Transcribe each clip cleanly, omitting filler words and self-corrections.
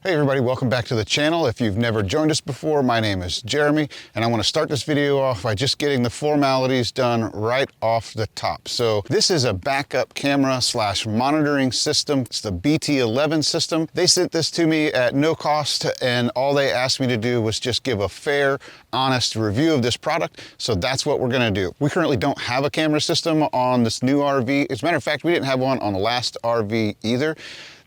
Hey everybody, welcome back to the channel. If you've never joined us before, my name is Jeremy, and I want to start this video off by just getting the formalities done right off the top. So this is a backup camera slash monitoring system. It's the BT11 system. They sent this to me at no cost, and all they asked me to do was just give a fair, honest review of this product. So that's what we're going to do. We currently don't have a camera system on this new RV. As a matter of fact, we didn't have one on the last RV either.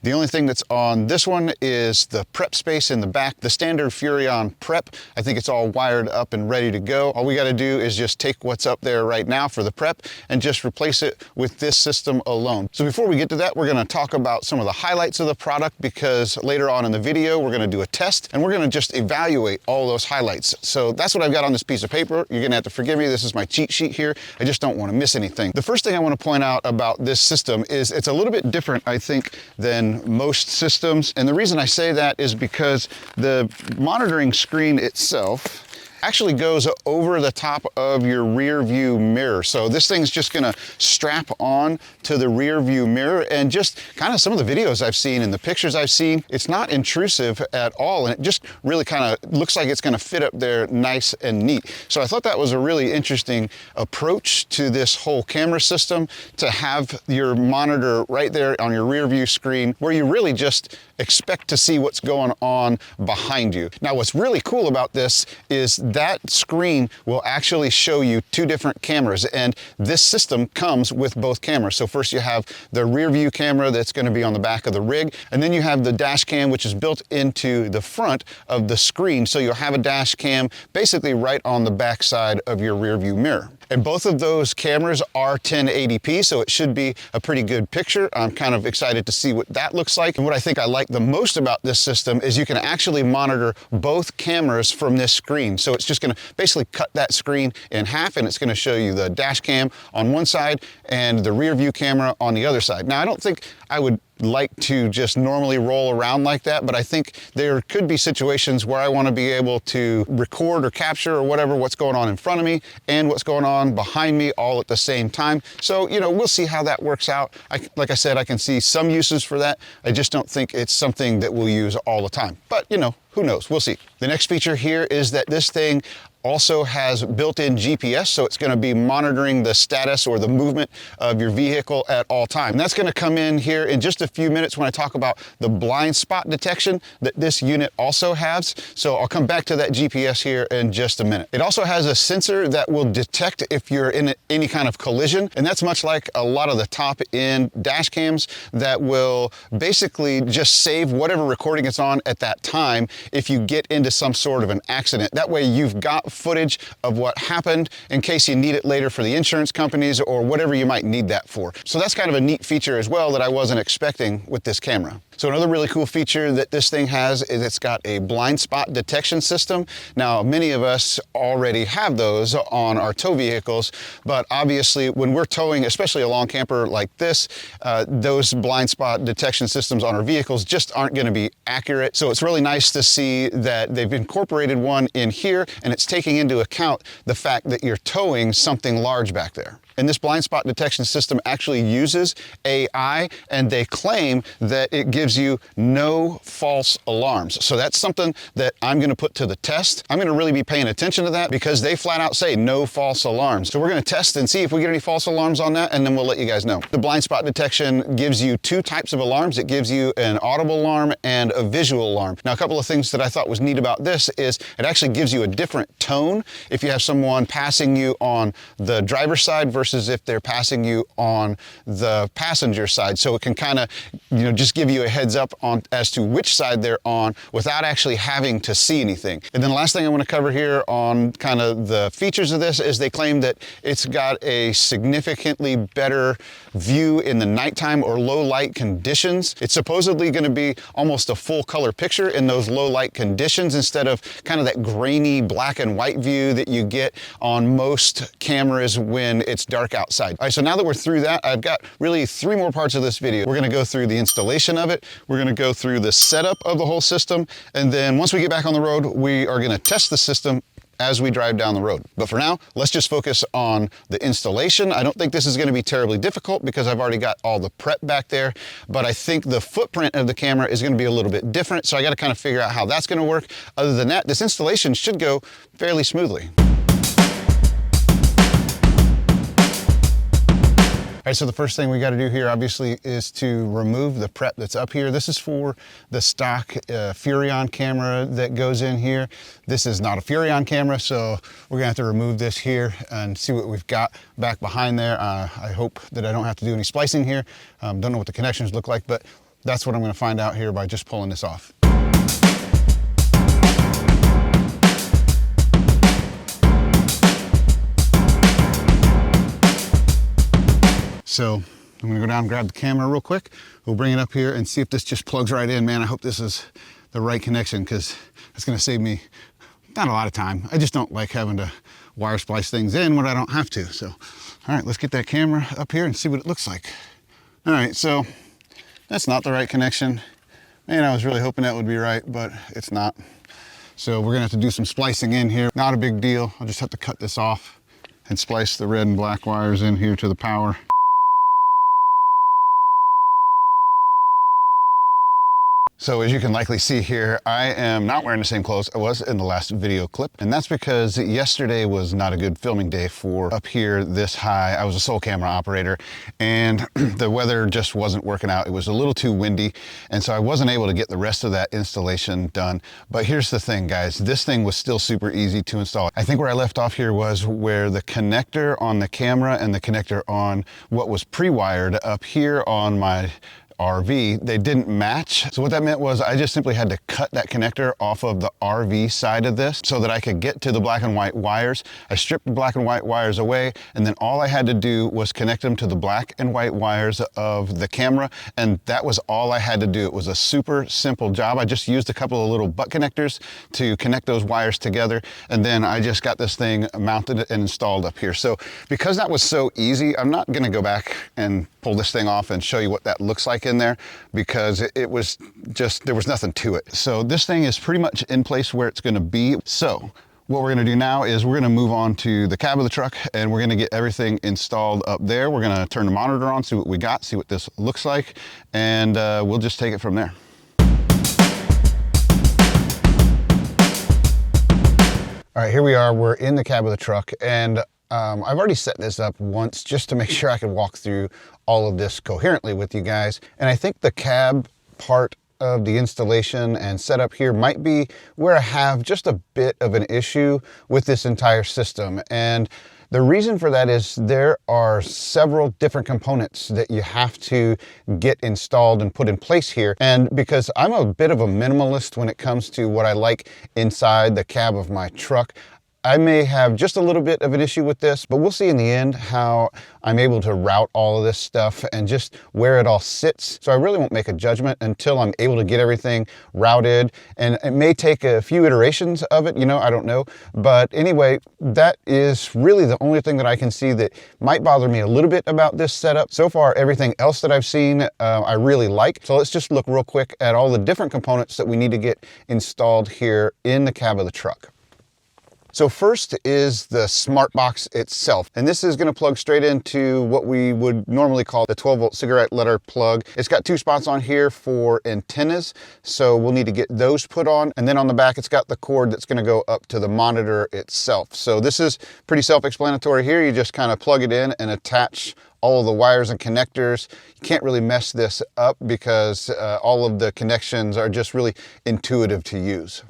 The only thing that's on this one is the prep space in the back, the standard Furrion prep. I think it's all wired up and ready to go. All we got to do is just take what's up there right now for the prep and just replace it with this system alone. So before we get to that, we're going to talk about some of the highlights of the product, because later on in the video, we're going to do a test and we're going to just evaluate all those highlights. So that's what I've got on this piece of paper. You're going to have to forgive me. This is my cheat sheet here. I just don't want to miss anything. The first thing I want to point out about this system is it's a little bit different, I think, than most systems. And the reason I say that is because the monitoring screen itself actually goes over the top of your rear view mirror. So this thing's just gonna strap on to the rear view mirror, and just kind of some of the videos I've seen and the pictures I've seen, it's not intrusive at all, and it just really kind of looks like it's gonna fit up there nice and neat. So I thought that was a really interesting approach to this whole camera system, to have your monitor right there on your rear view screen, where you really just expect to see what's going on behind you. Now, what's really cool about this is that screen will actually show you two different cameras, and this system comes with both cameras. So first you have the rear view camera that's going to be on the back of the rig, and then you have the dash cam, which is built into the front of the screen. So you'll have a dash cam basically right on the back side of your rear view mirror. And both of those cameras are 1080p, so it should be a pretty good picture. I'm kind of excited to see what that looks like. And what I think I like the most about this system is you can actually monitor both cameras from this screen. So it's just gonna basically cut that screen in half, and it's gonna show you the dash cam on one side and the rear view camera on the other side. Now, I don't think I would like to just normally roll around like that, but I think there could be situations where I want to be able to record or capture or whatever what's going on in front of me and what's going on behind me all at the same time. So, you know, we'll see how that works out. Like I said, I can see some uses for that. I just don't think it's something that we'll use all the time. But, you know, who knows? We'll see. The next feature here is that this thing also has built-in GPS, so it's going to be monitoring the status or the movement of your vehicle at all times. And that's going to come in here in just a few minutes when I talk about the blind spot detection that this unit also has. So I'll come back to that GPS here in just a minute. It also has a sensor that will detect if you're in any kind of collision, and that's much like a lot of the top-end dash cams that will basically just save whatever recording it's on at that time if you get into some sort of an accident. That way you've got footage of what happened in case you need it later for the insurance companies or whatever you might need that for. So that's kind of a neat feature as well that I wasn't expecting with this camera. So another really cool feature that this thing has is it's got a blind spot detection system. Now, many of us already have those on our tow vehicles, but obviously when we're towing, especially a long camper like this, those blind spot detection systems on our vehicles just aren't going to be accurate. So it's really nice to see that they've incorporated one in here, and it's taking into account the fact that you're towing something large back there. And this blind spot detection system actually uses AI, and they claim that it gives you no false alarms. So that's something that I'm going to put to the test. I'm going to really be paying attention to that because they flat out say no false alarms. So we're going to test and see if we get any false alarms on that, and then we'll let you guys know. The blind spot detection gives you two types of alarms. It gives you an audible alarm and a visual alarm. Now, a couple of things that I thought was neat about this is it actually gives you a different tone if you have someone passing you on the driver's side versus if they're passing you on the passenger side. So it can kind of, you know, just give you a heads up on as to which side they're on without actually having to see anything. And then the last thing I want to cover here on kind of the features of this is they claim that it's got a significantly better view in the nighttime or low light conditions. It's supposedly going to be almost a full color picture in those low light conditions instead of kind of that grainy black and white view that you get on most cameras when it's dark outside. All right, so now that we're through that, I've got really three more parts of this video. We're going to go through the installation of it, we're going to go through the setup of the whole system, and then once we get back on the road, we are going to test the system as we drive down the road. But for now, let's just focus on the installation. I don't think this is going to be terribly difficult because I've already got all the prep back there, but I think the footprint of the camera is going to be a little bit different, so I got to kind of figure out how that's going to work. Other than that, this installation should go fairly smoothly. All right, so the first thing we got to do here obviously is to remove the prep that's up here. This is for the stock Furrion camera that goes in here. This is not a Furrion camera, so we're gonna have to remove this here and see what we've got back behind there. I hope that I don't have to do any splicing here. Don't know what the connections look like, but that's what I'm gonna find out here by just pulling this off. So I'm gonna go down and grab the camera real quick. We'll bring it up here and see if this just plugs right in. Man, I hope this is the right connection because it's gonna save me not a lot of time. I just don't like having to wire splice things in when I don't have to. So, all right, let's get that camera up here and see what it looks like. All right, so that's not the right connection. Man, I was really hoping that would be right, but it's not. So we're gonna have to do some splicing in here. Not a big deal. I'll just have to cut this off and splice the red and black wires in here to the power. So as you can likely see here, I am not wearing the same clothes I was in the last video clip. And that's because yesterday was not a good filming day for up here this high. I was a sole camera operator and the weather just wasn't working out. It was a little too windy. And so I wasn't able to get the rest of that installation done. But here's the thing, guys, this thing was still super easy to install. I think where I left off here was where the connector on the camera and the connector on what was pre-wired up here on my RV, they didn't match. So what that meant was I just simply had to cut that connector off of the RV side of this so that I could get to the black and white wires. I stripped the black and white wires away, and then all I had to do was connect them to the black and white wires of the camera, and that was all I had to do. It was a super simple job. I just used a couple of little butt connectors to connect those wires together, and then I just got this thing mounted and installed up here. So because that was so easy, I'm not gonna go back and pull this thing off and show you what that looks like in there because it was just, there was nothing to it. So this thing is pretty much in place where it's gonna be. So what we're gonna do now is we're gonna move on to the cab of the truck and we're gonna get everything installed up there. We're gonna turn the monitor on, see what we got, see what this looks like, and we'll just take it from there. All right, here we are, we're in the cab of the truck, and I've already set this up once just to make sure I could walk through all of this coherently with you guys. And I think the cab part of the installation and setup here might be where I have just a bit of an issue with this entire system. And the reason for that is there are several different components that you have to get installed and put in place here. And because I'm a bit of a minimalist when it comes to what I like inside the cab of my truck, I may have just a little bit of an issue with this, but we'll see in the end how I'm able to route all of this stuff and just where it all sits. So I really won't make a judgment until I'm able to get everything routed. And it may take a few iterations of it, you know, I don't know. But anyway, that is really the only thing that I can see that might bother me a little bit about this setup. So far, everything else that I've seen, I really like. So let's just look real quick at all the different components that we need to get installed here in the cab of the truck. So first is the smart box itself. And this is gonna plug straight into what we would normally call the 12-volt cigarette letter plug. It's got two spots on here for antennas, so we'll need to get those put on. And then on the back, it's got the cord that's gonna go up to the monitor itself. So this is pretty self-explanatory here. You just kind of plug it in and attach all of the wires and connectors. You can't really mess this up because all of the connections are just really intuitive to use.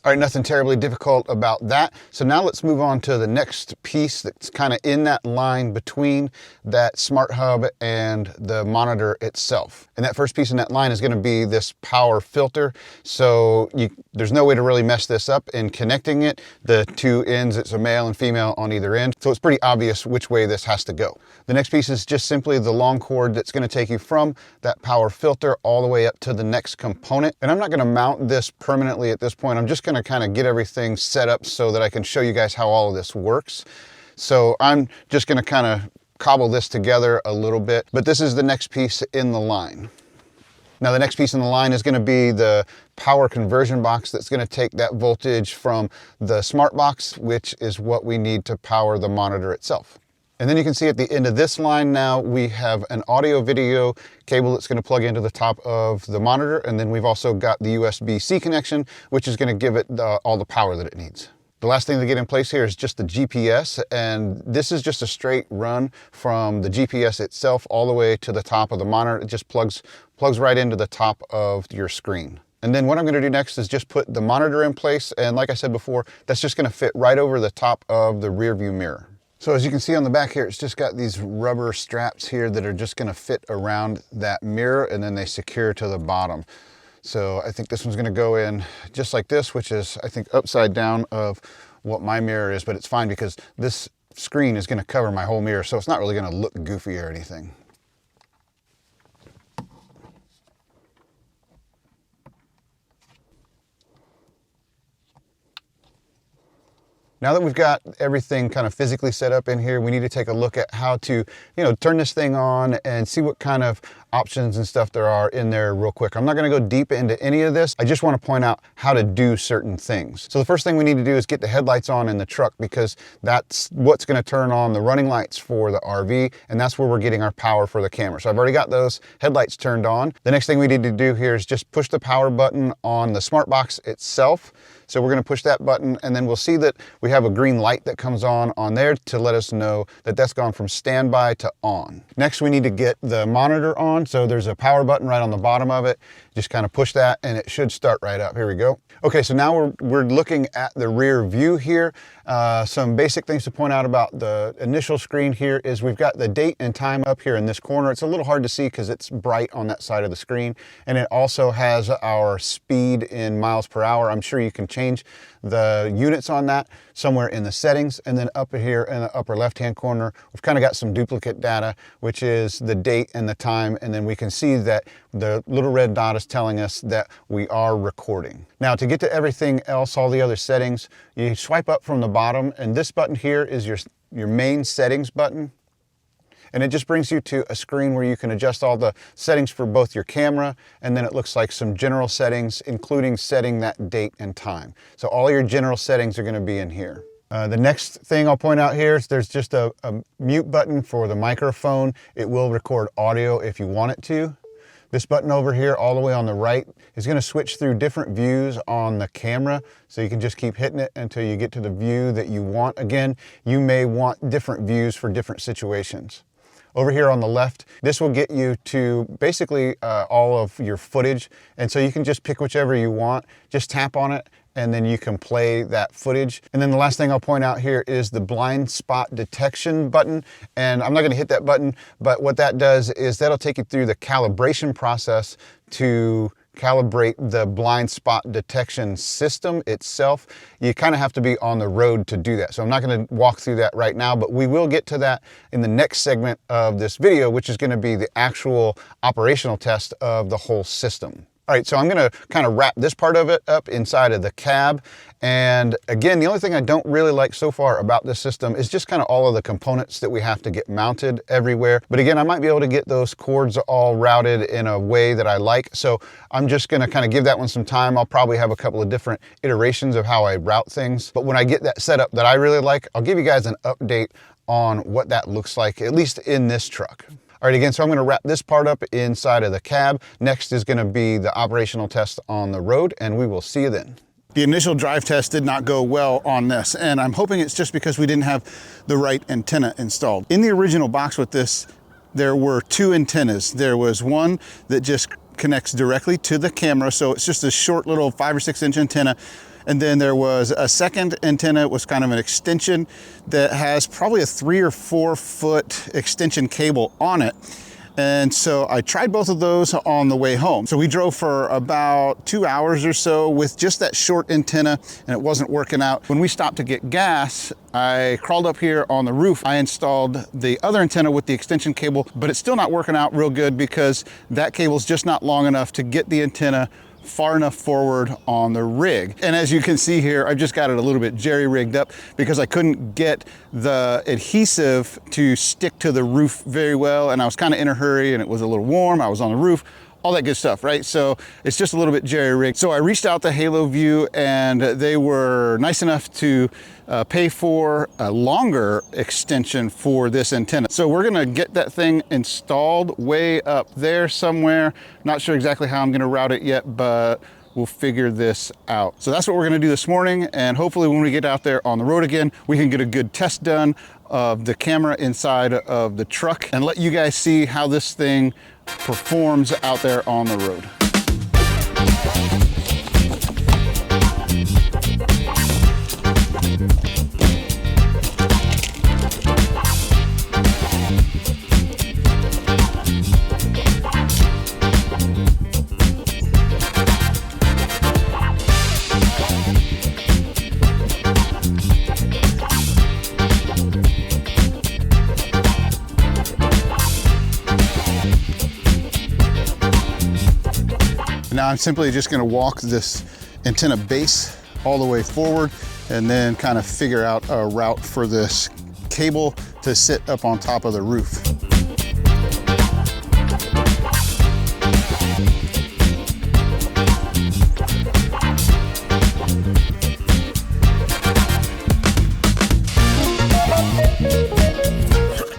All right, nothing terribly difficult about that. So now let's move on to the next piece that's kind of in that line between that smart hub and the monitor itself. And that first piece in that line is going to be this power filter. So there's no way to really mess this up in connecting it. The two ends, it's a male and female on either end. So it's pretty obvious which way this has to go. The next piece is just simply the long cord that's going to take you from that power filter all the way up to the next component. And I'm not going to mount this permanently at this point. I'm just going to kind of get everything set up so that I can show you guys how all of this works. So I'm just going to kind of cobble this together a little bit, but this is the next piece in the line. Now the next piece in the line is going to be the power conversion box that's going to take that voltage from the smart box, which is what we need to power the monitor itself. And then you can see at the end of this line now, we have an audio video cable that's going to plug into the top of the monitor. And then we've also got the USB-C connection, which is going to give it all the power that it needs. The last thing to get in place here is just the GPS, and this is just a straight run from the GPS itself all the way to the top of the monitor. It just plugs right into the top of your screen. And then what I'm going to do next is just put the monitor in place, and like I said before, that's just going to fit right over the top of the rear view mirror. So as you can see on the back here, it's just got these rubber straps here that are just going to fit around that mirror, and then they secure to the bottom. So I think this one's going to go in just like this, which is, I think, upside down of what my mirror is, but it's fine because this screen is going to cover my whole mirror, so it's not really going to look goofy or anything. Now that we've got everything kind of physically set up in here, we need to take a look at how to, turn this thing on and see what kind of options and stuff there are in there real quick. I'm not going to go deep into any of this. I just want to point out how to do certain things. So the first thing we need to do is get the headlights on in the truck, because that's what's going to turn on the running lights for the RV, and that's where we're getting our power for the camera. So I've already got those headlights turned on. The next thing we need to do here is just push the power button on the smart box itself. So we're going to push that button, and then we'll see that we have a green light that comes on there to let us know that that's gone from standby to on. Next, we need to get the monitor on. So there's a power button right on the bottom of it. Just kind of push that and it should start right up. Here we go. Okay, so now we're looking at the rear view here. Some basic things to point out about the initial screen here is we've got the date and time up here in this corner. It's a little hard to see because it's bright on that side of the screen. And it also has our speed in miles per hour. I'm sure you can change the units on that somewhere in the settings. And then up here in the upper left-hand corner, we've kind of got some duplicate data, which is the date and the time. And then we can see that the little red dot is telling us that we are recording. Now, to get to everything else, all the other settings, you swipe up from the bottom, and this button here is your main settings button. And it just brings you to a screen where you can adjust all the settings for both your camera, and then it looks like some general settings, including setting that date and time. So all your general settings are going to be in here. The next thing I'll point out here is there's just a mute button for the microphone. It will record audio if you want it to. This button over here all the way on the right is going to switch through different views on the camera, so you can just keep hitting it until you get to the view that you want. Again, you may want different views for different situations. Over here on the left, this will get you to basically all of your footage, and so you can just pick whichever you want. Just tap on it and then you can play that footage. And then the last thing I'll point out here is the blind spot detection button. And I'm not going to hit that button, but what that does is that'll take you through the calibration process to calibrate the blind spot detection system itself. You kind of have to be on the road to do that. So I'm not going to walk through that right now, but we will get to that in the next segment of this video, which is going to be the actual operational test of the whole system. All right, so I'm gonna kind of wrap this part of it up inside of the cab. And again, the only thing I don't really like so far about this system is just kind of all of the components that we have to get mounted everywhere. But again, I might be able to get those cords all routed in a way that I like. So I'm just gonna kind of give that one some time. I'll probably have a couple of different iterations of how I route things. But when I get that set up that I really like, I'll give you guys an update on what that looks like, at least in this truck. All right, again, so I'm going to wrap this part up inside of the cab. Next is going to be the operational test on the road, and we will see you then. The initial drive test did not go well on this, and I'm hoping it's just because we didn't have the right antenna installed. In the original box with this, there were two antennas. There was one that just connects directly to the camera, so it's just a short little 5 or 6 inch antenna. And then there was a second antenna. It was kind of an extension that has probably a 3 or 4 foot extension cable on it. And so I tried both of those on the way home. So we drove for about 2 hours or so with just that short antenna, and it wasn't working out. When we stopped to get gas, I crawled up here on the roof. I installed the other antenna with the extension cable, but it's still not working out real good because that cable's just not long enough to get the antenna far enough forward on the rig. And as you can see here, I've just got it a little bit jerry-rigged up because I couldn't get the adhesive to stick to the roof very well, and I was kind of in a hurry and it was a little warm. I was on the roof. all that good stuff, right? So it's just a little bit jerry-rigged. So I reached out to Haloview, and they were nice enough to pay for a longer extension for this antenna. So we're gonna get that thing installed way up there somewhere. Not sure exactly how I'm gonna route it yet, but we'll figure this out. So that's what we're gonna do this morning, and hopefully when we get out there on the road again, we can get a good test done of the camera inside of the truck and let you guys see how this thing performs out there on the road. Now I'm simply just going to walk this antenna base all the way forward and then kind of figure out a route for this cable to sit up on top of the roof.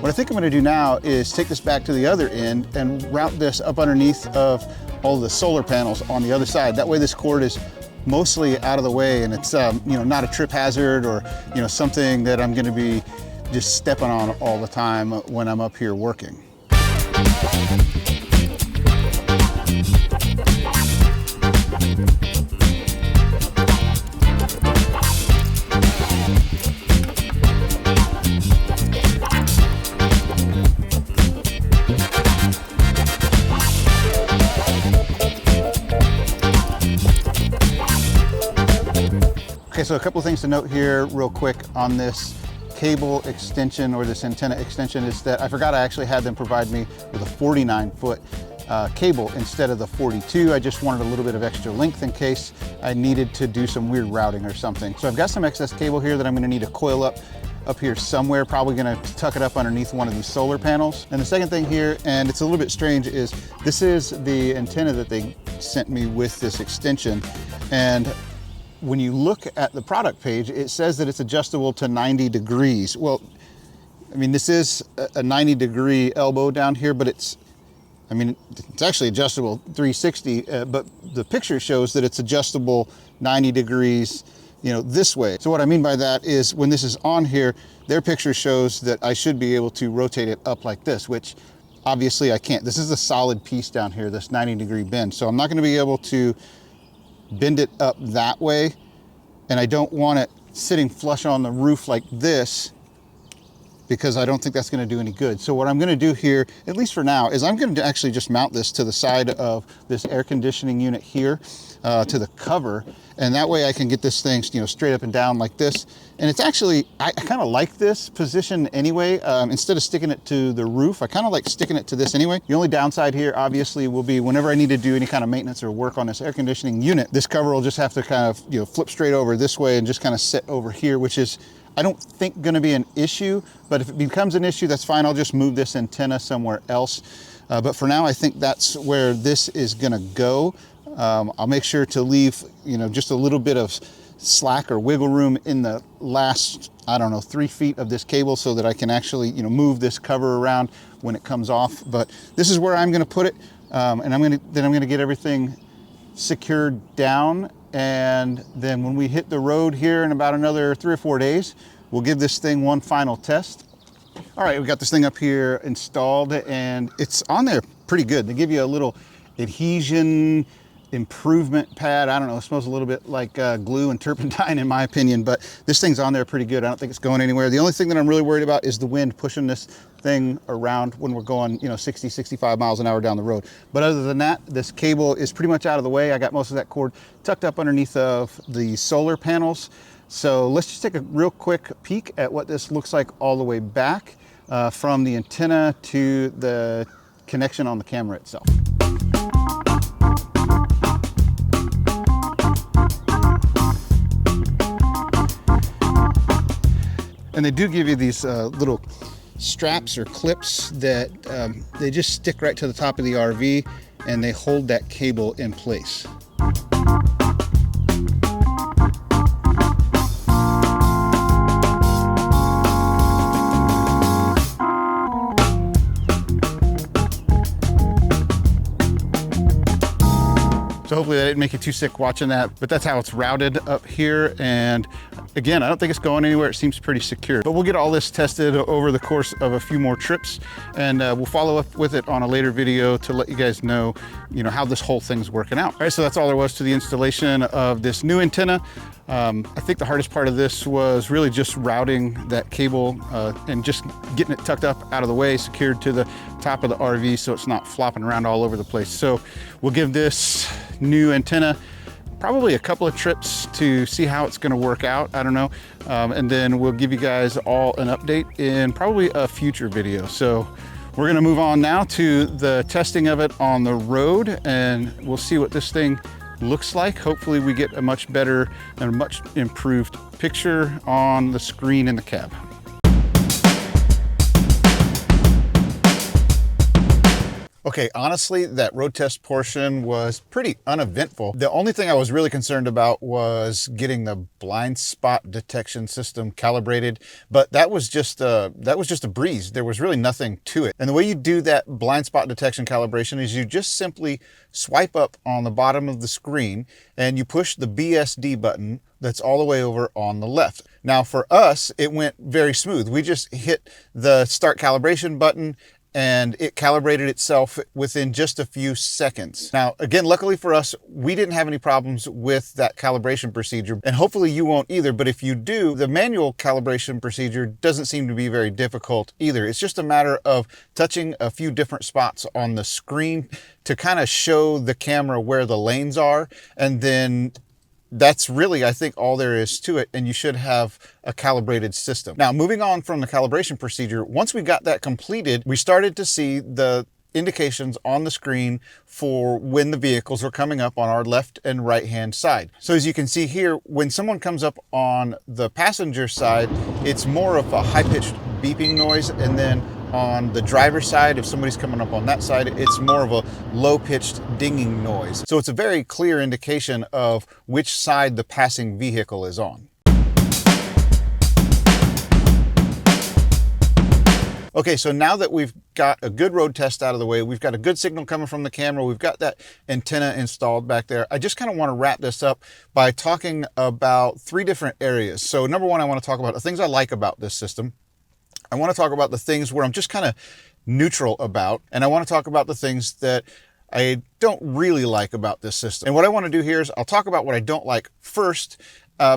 What I think I'm going to do now is take this back to the other end and route this up underneath of all the solar panels on the other side. That way this cord is mostly out of the way, and it's not a trip hazard or something that I'm going to be just stepping on all the time when I'm up here working. Okay, so a couple of things to note here real quick on this cable extension or this antenna extension is that I forgot I actually had them provide me with a 49-foot cable instead of the 42. I just wanted a little bit of extra length in case I needed to do some weird routing or something. So I've got some excess cable here that I'm going to need to coil up here somewhere, probably going to tuck it up underneath one of these solar panels. And the second thing here, and it's a little bit strange, is this is the antenna that they sent me with this extension. And when you look at the product page, it says that it's adjustable to 90 degrees. Well, I mean, this is a 90-degree elbow down here, but it's actually adjustable 360, but the picture shows that it's adjustable 90 degrees, this way. So what I mean by that is when this is on here, their picture shows that I should be able to rotate it up like this, which obviously I can't. This is a solid piece down here, this 90-degree bend. So I'm not gonna be able to bend it up that way, and I don't want it sitting flush on the roof like this because I don't think that's going to do any good. So what I'm going to do here, at least for now, is I'm going to actually just mount this to the side of this air conditioning unit here to the cover, and that way I can get this thing straight up and down like this. And it's actually, I kind of like this position anyway. Instead of sticking it to the roof, I kind of like sticking it to this anyway. The only downside here obviously will be whenever I need to do any kind of maintenance or work on this air conditioning unit, this cover will just have to kind of flip straight over this way and just kind of sit over here, which is, I don't think going to be an issue, but if it becomes an issue, that's fine. I'll just move this antenna somewhere else. But for now, I think that's where this is going to go. I'll make sure to leave, just a little bit of slack or wiggle room in the last, 3 feet of this cable so that I can actually, move this cover around when it comes off. But this is where I'm going to put it, and I'm going to get everything secured down. And then when we hit the road here in about another 3 or 4 days, we'll give this thing one final test. All right, we got this thing up here installed, and it's on there pretty good. They give you a little adhesion improvement pad. I don't know, it smells a little bit like glue and turpentine in my opinion, but this thing's on there pretty good. I don't think it's going anywhere. The only thing that I'm really worried about is the wind pushing this thing around when we're going 60, 65 miles an hour down the road. But other than that, this cable is pretty much out of the way. I got most of that cord tucked up underneath of the solar panels. So let's just take a real quick peek at what this looks like all the way back from the antenna to the connection on the camera itself. And they do give you these little straps or clips that they just stick right to the top of the RV and they hold that cable in place. So hopefully that didn't make you too sick watching that, but that's how it's routed up here. And again, I don't think it's going anywhere. It seems pretty secure, but we'll get all this tested over the course of a few more trips, and we'll follow up with it on a later video to let you guys know, how this whole thing's working out. All right, so that's all there was to the installation of this new antenna. I think the hardest part of this was really just routing that cable and just getting it tucked up out of the way, secured to the top of the RV so it's not flopping around all over the place. So we'll give this new antenna probably a couple of trips to see how it's going to work out. I don't know. And then we'll give you guys all an update in probably a future video. So we're going to move on now to the testing of it on the road, and we'll see what this thing looks like. Hopefully we get a much better and a much improved picture on the screen in the cab. Okay, honestly, that road test portion was pretty uneventful. The only thing I was really concerned about was getting the blind spot detection system calibrated, but that was just a breeze. There was really nothing to it. And the way you do that blind spot detection calibration is you just simply swipe up on the bottom of the screen and you push the BSD button that's all the way over on the left. Now for us, it went very smooth. We just hit the start calibration button and it calibrated itself within just a few seconds. Now, again, luckily for us, we didn't have any problems with that calibration procedure, and hopefully you won't either. But if you do, the manual calibration procedure doesn't seem to be very difficult either. It's just a matter of touching a few different spots on the screen to kind of show the camera where the lanes are, and then that's really, I think, all there is to it, and you should have a calibrated system. Now, moving on from the calibration procedure, once we got that completed, we started to see the indications on the screen for when the vehicles are coming up on our left and right hand side. So as you can see here, when someone comes up on the passenger side, it's more of a high-pitched beeping noise, and then on the driver's side, if somebody's coming up on that side, it's more of a low-pitched dinging noise. So it's a very clear indication of which side the passing vehicle is on. Okay, so now that we've got a good road test out of the way, we've got a good signal coming from the camera, we've got that antenna installed back there, I just kind of want to wrap this up by talking about three different areas. So number one, I want to talk about the things I like about this system. I want to talk about the things where I'm just kind of neutral about, and I want to talk about the things that I don't really like about this system. And what I want to do here is I'll talk about what I don't like first,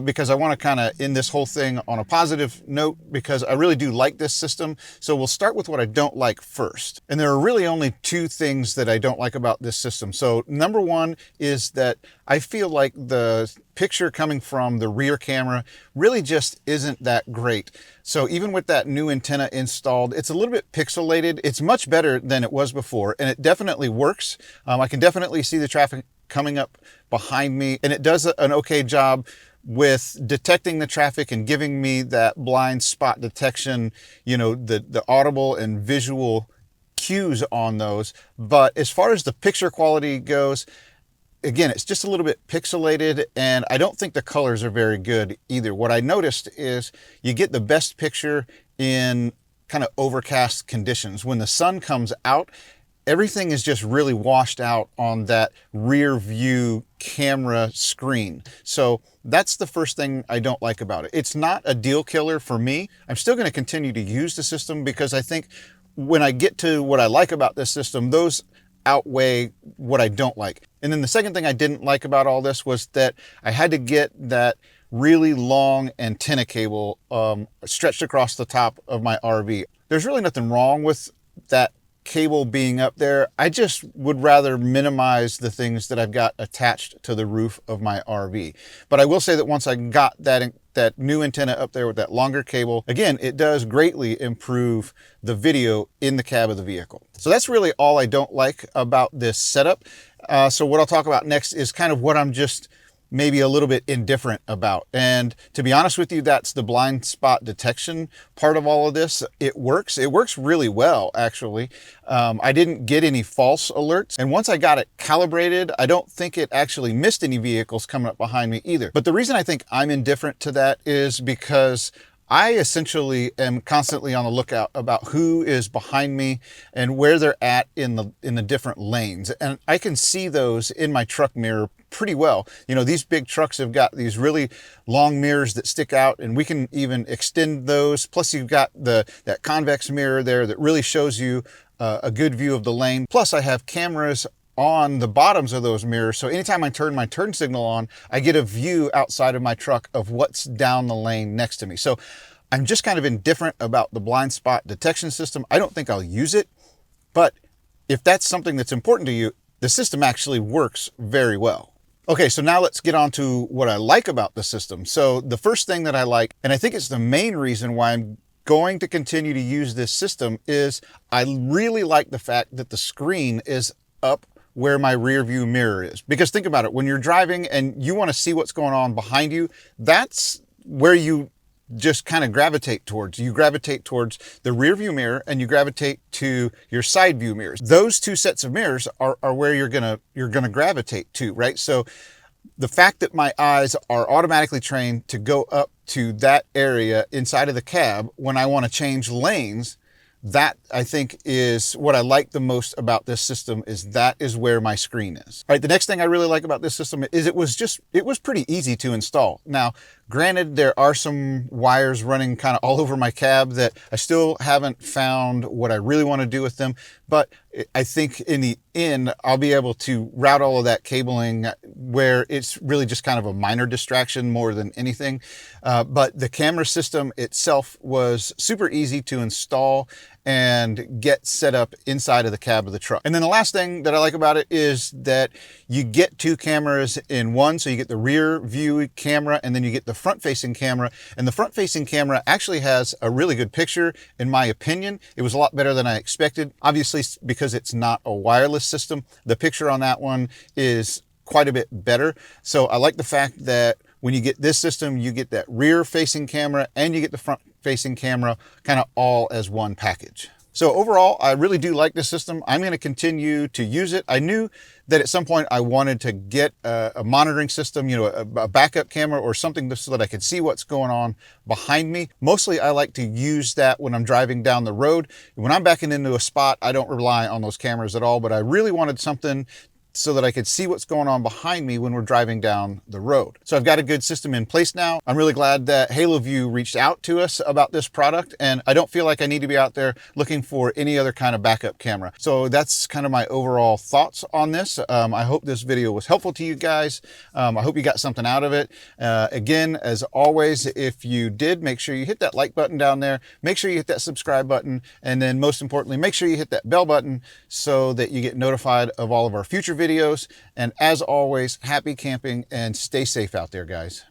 because I want to kind of end this whole thing on a positive note, because I really do like this system. So we'll start with what I don't like first. And there are really only two things that I don't like about this system. So number one is that I feel like the picture coming from the rear camera really just isn't that great. So even with that new antenna installed, it's a little bit pixelated. It's much better than it was before, and it definitely works. I can definitely see the traffic coming up behind me, and it does an okay job with detecting the traffic and giving me that blind spot detection, the audible and visual cues on those. But as far as the picture quality goes, again, it's just a little bit pixelated, and I don't think the colors are very good either. What I noticed is you get the best picture in kind of overcast conditions. When the sun comes out, everything is just really washed out on that rear view camera screen. So that's the first thing I don't like about it. It's not a deal killer for me. I'm still going to continue to use the system because I think when I get to what I like about this system, those outweigh what I don't like. And then the second thing I didn't like about all this was that I had to get that really long antenna cable stretched across the top of my RV. There's really nothing wrong with that cable being up there. I just would rather minimize the things that I've got attached to the roof of my RV. But I will say that once I got that new antenna up there with that longer cable, again, it does greatly improve the video in the cab of the vehicle. So that's really all I don't like about this setup. So what I'll talk about next is kind of what I'm just maybe a little bit indifferent about. And to be honest with you, that's the blind spot detection part of all of this. It works really well, actually. I didn't get any false alerts. And once I got it calibrated, I don't think it actually missed any vehicles coming up behind me either. But the reason I think I'm indifferent to that is because I essentially am constantly on the lookout about who is behind me and where they're at in the different lanes. And I can see those in my truck mirror pretty well. You know, these big trucks have got these really long mirrors that stick out, and we can even extend those. Plus you've got that convex mirror there that really shows you a good view of the lane. Plus I have cameras on the bottoms of those mirrors, so anytime I turn my turn signal on, I get a view outside of my truck of what's down the lane next to me. So I'm just kind of indifferent about the blind spot detection system. I don't think I'll use it, but if that's something that's important to you, the system actually works very well. Okay, so now let's get on to what I like about the system. So the first thing that I like, and I think it's the main reason why I'm going to continue to use this system, is I really like the fact that the screen is up where my rear view mirror is. Because think about it, when you're driving and you want to see what's going on behind you, that's where you just kind of gravitate towards. You gravitate towards the rear view mirror and you gravitate to your side view mirrors. Those two sets of mirrors are where you're gonna gravitate to, right? So the fact that my eyes are automatically trained to go up to that area inside of the cab when I want to change lanes, that I think is what I like the most about this system, is that is where my screen is. All right, the next thing I really like about this system is it was pretty easy to install. Now, granted, there are some wires running kind of all over my cab that I still haven't found what I really want to do with them, but I think in the end, I'll be able to route all of that cabling where it's really just kind of a minor distraction more than anything. But the camera system itself was super easy to install and get set up inside of the cab of the truck. And then the last thing that I like about it is that you get two cameras in one. So you get the rear view camera and then you get the front facing camera. And the front facing camera actually has a really good picture, in my opinion. It was a lot better than I expected. Obviously, because it's not a wireless system, the picture on that one is quite a bit better. So I like the fact that when you get this system, you get that rear facing camera and you get the front facing camera kind of all as one package. So overall, I really do like this system. I'm going to continue to use it. I knew that at some point I wanted to get a monitoring system, you know, a backup camera or something so that I could see what's going on behind me. Mostly I like to use that when I'm driving down the road. When I'm backing into a spot, I don't rely on those cameras at all, but I really wanted something so that I could see what's going on behind me when we're driving down the road. So I've got a good system in place now. I'm really glad that Haloview reached out to us about this product, and I don't feel like I need to be out there looking for any other kind of backup camera. So that's kind of my overall thoughts on this. I hope this video was helpful to you guys. I hope you got something out of it. Again, as always, if you did, make sure you hit that like button down there. Make sure you hit that subscribe button. And then most importantly, make sure you hit that bell button so that you get notified of all of our future videos. And as always, happy camping and stay safe out there, guys.